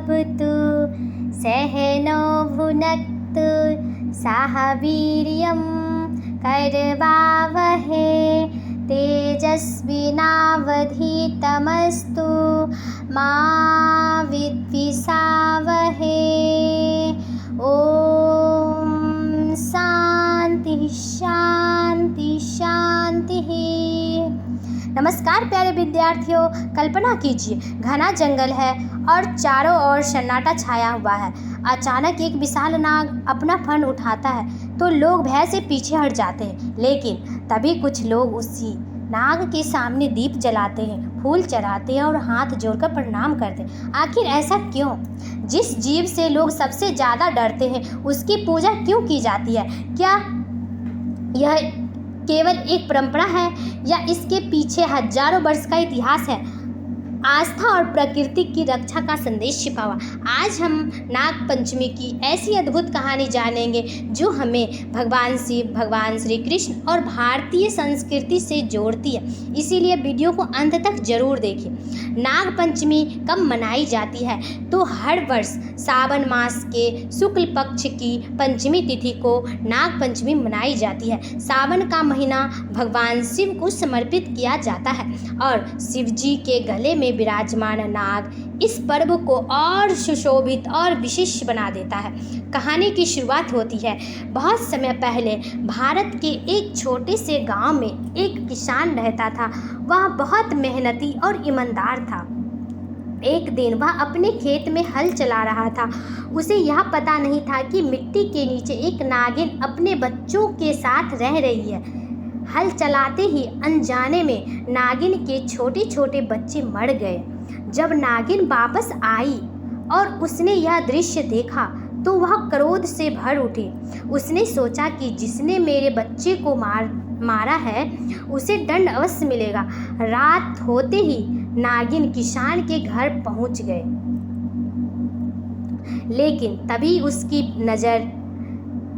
तपतु सहनो भुनक्तु सह वीर्यं करवावहै तेजस्विनावधीतमस्तु मा विद्विषावहै। ओम शांति शांति शांति। नमस्कार प्यारे विद्यार्थियों, कल्पना कीजिए घना जंगल है और चारों ओर सन्नाटा छाया हुआ है। अचानक एक विशाल नाग अपना फन उठाता है तो लोग भय से पीछे हट जाते हैं, लेकिन तभी कुछ लोग उसी नाग के सामने दीप जलाते हैं, फूल चढ़ाते हैं और हाथ जोड़कर प्रणाम करते हैं। आखिर ऐसा क्यों? जिस जीव से लोग सबसे ज़्यादा डरते हैं उसकी पूजा क्यों की जाती है? क्या यह केवल एक परंपरा है या इसके पीछे हजारों वर्ष का इतिहास है, आस्था और प्रकृति की रक्षा का संदेश छिपा हुआ? आज हम नाग पंचमी की ऐसी अद्भुत कहानी जानेंगे जो हमें भगवान शिव, भगवान श्री कृष्ण और भारतीय संस्कृति से जोड़ती है। इसीलिए वीडियो को अंत तक जरूर देखिए। नाग पंचमी कब मनाई जाती है? तो हर वर्ष सावन मास के शुक्ल पक्ष की पंचमी तिथि को नाग पंचमी मनाई जाती है। सावन का महीना भगवान शिव को समर्पित किया जाता है और शिव जी के गले में विराजमान नाग इस पर्व को और सुशोभित और विशिष्ट बना देता है। कहानी की शुरुआत होती है बहुत समय पहले। भारत के एक छोटे से गांव में एक किसान रहता था। वह बहुत मेहनती और ईमानदार था। एक दिन वह अपने खेत में हल चला रहा था। उसे यह पता नहीं था कि मिट्टी के नीचे एक नागिन अपने बच्चों के साथ रह रही है। हल चलाते ही अनजाने में नागिन के छोटे छोटे बच्चे मर गए। जब नागिन वापस आई और उसने यह दृश्य देखा तो वह क्रोध से भर उठी। उसने सोचा कि जिसने मेरे बच्चे को मारा है उसे दंड अवश्य मिलेगा। रात होते ही नागिन किसान के घर पहुंच गए, लेकिन तभी उसकी नज़र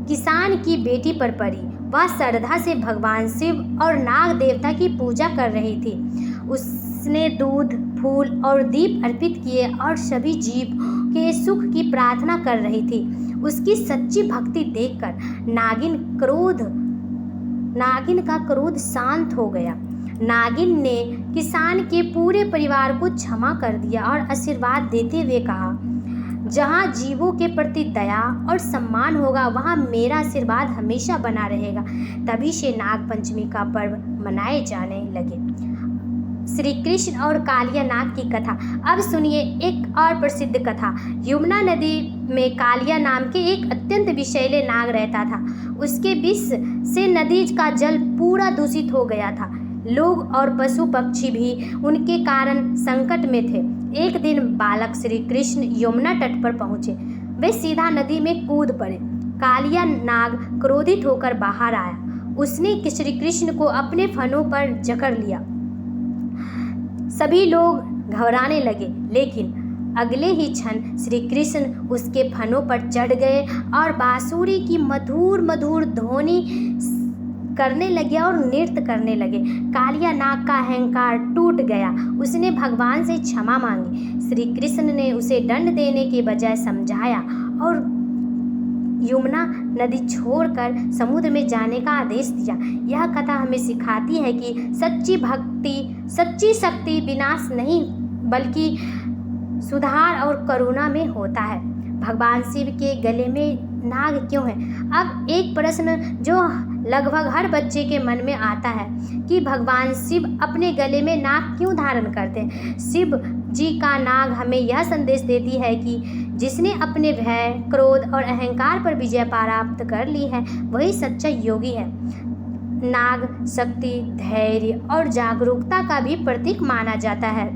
किसान की बेटी पर पड़ी। वह श्रद्धा से भगवान शिव और नाग देवता की पूजा कर रही थी। उसने दूध, फूल और दीप अर्पित किए और सभी जीव के सुख की प्रार्थना कर रही थी। उसकी सच्ची भक्ति देखकर नागिन का क्रोध शांत हो गया। नागिन ने किसान के पूरे परिवार को क्षमा कर दिया और आशीर्वाद देते हुए कहा, जहाँ जीवों के प्रति दया और सम्मान होगा वहाँ मेरा आशीर्वाद हमेशा बना रहेगा। तभी से नाग पंचमी का पर्व मनाए जाने लगे। श्री कृष्ण और कालिया नाग की कथा। अब सुनिए एक और प्रसिद्ध कथा। यमुना नदी में कालिया नाम के एक अत्यंत विषैले नाग रहता था। उसके विष से नदी का जल पूरा दूषित हो गया था। लोग और पशु पक्षी भी उनके कारण संकट में थे। एक दिन बालक श्री कृष्ण यमुना तट पर पहुँचे। वे सीधा नदी में कूद पड़े। कालिया नाग क्रोधित होकर बाहर आया। उसने श्री कृष्ण को अपने फनों पर जकड़ लिया। सभी लोग घबराने लगे, लेकिन अगले ही क्षण श्री कृष्ण उसके फनों पर चढ़ गए और बांसुरी की मधुर मधुर ध्वनि करने लगे और नृत्य करने लगे। कालिया नाग का अहंकार टूट गया। उसने भगवान से क्षमा मांगी। श्री कृष्ण ने उसे दंड देने के बजाय समझाया और यमुना नदी छोड़कर समुद्र में जाने का आदेश दिया। यह कथा हमें सिखाती है कि सच्ची भक्ति, सच्ची शक्ति विनाश नहीं बल्कि सुधार और करुणा में होता है। भगवान शिव के गले में नाग क्यों है? अब एक प्रश्न जो लगभग हर बच्चे के मन में आता है कि भगवान शिव अपने गले में नाग क्यों धारण करते हैं? शिव जी का नाग हमें यह संदेश देती है कि जिसने अपने भय, क्रोध और अहंकार पर विजय प्राप्त कर ली है वही सच्चा योगी है। नाग शक्ति, धैर्य और जागरूकता का भी प्रतीक माना जाता है।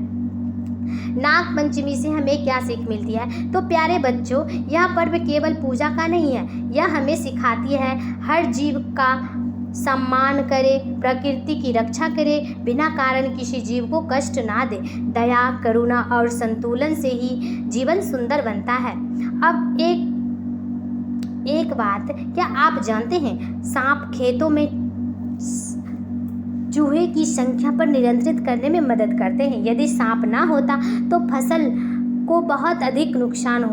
नाग पंचमी से हमें क्या सीख मिलती है? तो प्यारे बच्चों, यह पर्व केवल पूजा का नहीं है, यह हमें सिखाती है हर जीव का सम्मान करे, प्रकृति की रक्षा करे, बिना कारण किसी जीव को कष्ट ना दे। दया, करुणा और संतुलन से ही जीवन सुंदर बनता है। अब एक बात, क्या आप जानते हैं सांप खेतों में चूहे की संख्या पर नियंत्रित करने में मदद करते हैं। यदि सांप ना होता तो फसल को बहुत अधिक नुकसान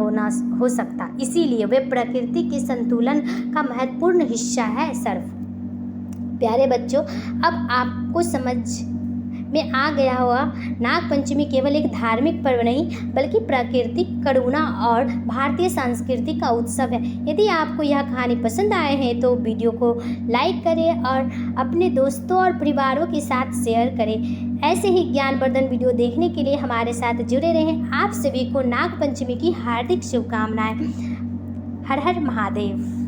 हो सकता, इसीलिए वे प्रकृति के संतुलन का महत्वपूर्ण हिस्सा है। सर्फ। प्यारे बच्चों, अब आपको समझ में आ गया होगा नाग पंचमी केवल एक धार्मिक पर्व नहीं बल्कि प्राकृतिक करुणा और भारतीय संस्कृति का उत्सव है। यदि आपको यह कहानी पसंद आए हैं तो वीडियो को लाइक करें और अपने दोस्तों और परिवारों के साथ शेयर करें। ऐसे ही ज्ञानवर्धन वीडियो देखने के लिए हमारे साथ जुड़े रहें। आप सभी को नाग पंचमी की हार्दिक शुभकामनाएं। हर हर महादेव।